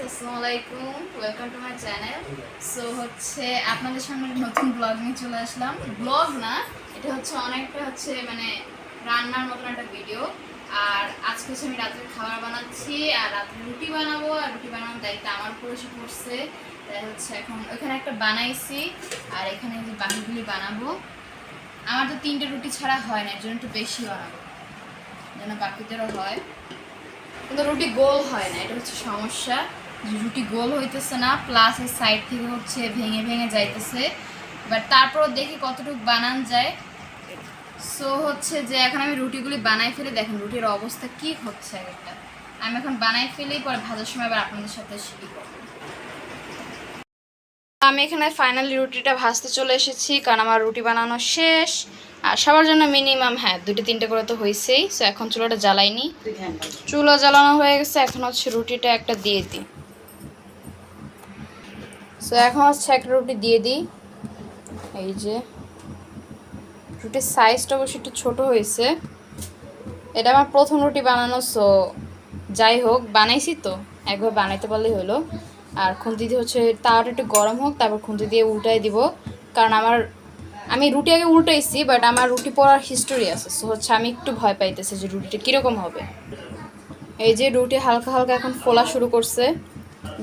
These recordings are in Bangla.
আসসালামু আলাইকুম, welcome to my channel. So হচ্ছে আপনাদের সামনে নতুন ব্লগ নিয়ে চলে আসলাম। ব্লগ না, এটা হচ্ছে অনেকটা হচ্ছে মানে রান্নার মতন একটা ভিডিও। আর আজকে হচ্ছে আমি রাত্রে খাবার বানাচ্ছি আর রাত্রে রুটি বানাবো, আর রুটি বানানোর দায়িত্ব আমার উপর এসে পড়ছে। তাই হচ্ছে এখন ওইখানে একটা বানাইছি আর এখানে যে বাকিগুলি বানাবো। আমার তো 3টে রুটি ছাড়া হয় না, এর জন্য একটু বেশি বানাবো যেন বাকিদেরও হয়। কিন্তু রুটি গোল হয় না, এটা হচ্ছে সমস্যা। রুটি গোল হইতেছে না, প্লাস এর সাইড থেকে হচ্ছে ভেঙে ভেঙে যাইতেছে। বাট তারপরও দেখি কতটুকু বানান যায়। সো হচ্ছে যে এখন আমি রুটিগুলি বানাই ফেলে, দেখেন রুটির অবস্থা কি হচ্ছে একটা। আমি এখন বানাই ফেলেই পরে ভাজার সময় আবার আপনাদের সাথে শেয়ার করব। আমি এখানে ফাইনালি রুটিটা ভাজতে চলে এসেছি, কারণ আমার রুটি বানানো শেষ। আর সবার জন্য মিনিমাম 2-3টে করে তো হয়েছেই। সো এখন চুলাটা জ্বালাইনি, চুলা জ্বালানো হয়ে গেছে। এখন হচ্ছে রুটিটা একটা দিয়ে দিই। সো এখন হচ্ছে একটা রুটি দিয়ে দিই। এই যে রুটির সাইজটা অবশ্য একটু ছোটো হয়েছে, এটা আমার প্রথম রুটি বানানো। সো যাই হোক, বানাইছি তো, একবার বানাইতে পারলেই হলো। আর খুন্তি দিয়ে হচ্ছে তাওয়াটা একটু গরম হোক, তারপর খুন্তি দিয়ে উল্টাই দিব। কারণ আমি রুটি আগে উল্টাইছি, বাট আমার রুটি পড়ার হিস্টোরি আছে। সো হচ্ছে আমি একটু ভয় পাইতেছি যে রুটিটা কীরকম হবে। এই যে রুটি হালকা হালকা এখন ফোলা শুরু করছে,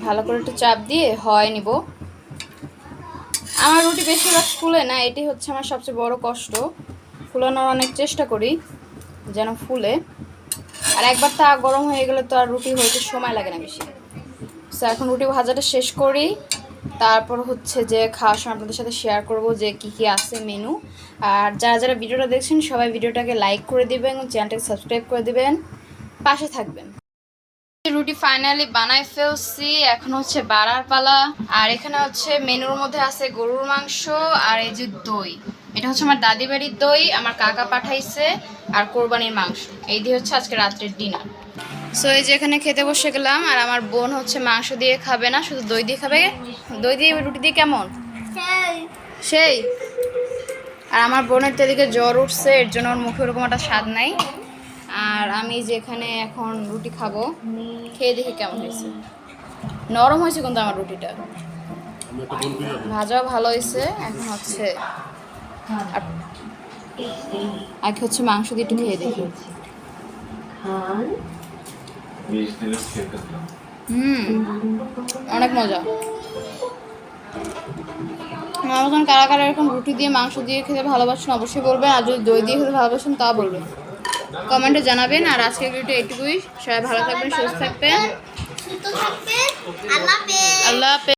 ভালো করে একটু চাপ দিয়ে হয় নিব। আমার রুটি বেশিরভাগ ফুলে না, এটি হচ্ছে আমার সবচেয়ে বড় কষ্ট। ফুলানোর অনেক চেষ্টা করি যেন ফুলে, আর একবার তা গরম হয়ে গেলে তো আর রুটি হইতে সময় লাগে না বেশি। সো এখন রুটি ভাজাটা শেষ করি, তারপর হচ্ছে যে খাওয়ার সময় আপনাদের সাথে শেয়ার করব যে কি কি আছে মেনু। আর যারা যারা ভিডিওটা দেখছেন সবাই ভিডিওটাকে লাইক করে দিবেন এবং চ্যানেলটাকে সাবস্ক্রাইব করে দিবেন, পাশে থাকবেন। রুটি ফাইনালি বানাই ফেলছি, এখন হচ্ছে বাড়ার পালা। আর এখানে হচ্ছে মেনুর মধ্যে আছে গরুর মাংস আর এই যে দই। এটা হচ্ছে আমার দাদি বাড়ির দই, আমার কাকা পাঠাইছে। আর কোরবানির মাংস, এই দিয়ে হচ্ছে আজকে রাত্রের ডিনার। সো এই যে এখানে খেতে বসে গেলাম। আর আমার বোন হচ্ছে মাংস দিয়ে খাবে না, শুধু দই দিয়ে খাবে। দই দিয়ে রুটি দিয়ে কেমন সেই। আর আমার বোনের তো এদিকে জ্বর উঠছে, এর জন্য ওর মুখে ওরকম একটা স্বাদ নাই। আর আমি যেখানে এখন রুটি খাবো, খেয়ে দেখি কেমন হয়েছে। নরম হয়েছে কিন্তু আমার রুটিটা, ভাজাও ভালো হয়েছে। এখন হচ্ছে আগে হচ্ছে মাংস দিয়ে একটু খেয়ে দেখি। অনেক মজা। আমার মতন কারা কারা এরকম রুটি দিয়ে মাংস দিয়ে খেতে ভালোবাসেন অবশ্যই বলবেন, আর যদি দই দিয়ে খেতে ভালোবাসেন তা বলবেন, কমেন্টে জানাবেন। আর আজকের ভিডিওটা এটুকুই, সবাই ভালো থাকবেন, সুস্থ থাকবেন, আল্লাহ হাফেজ।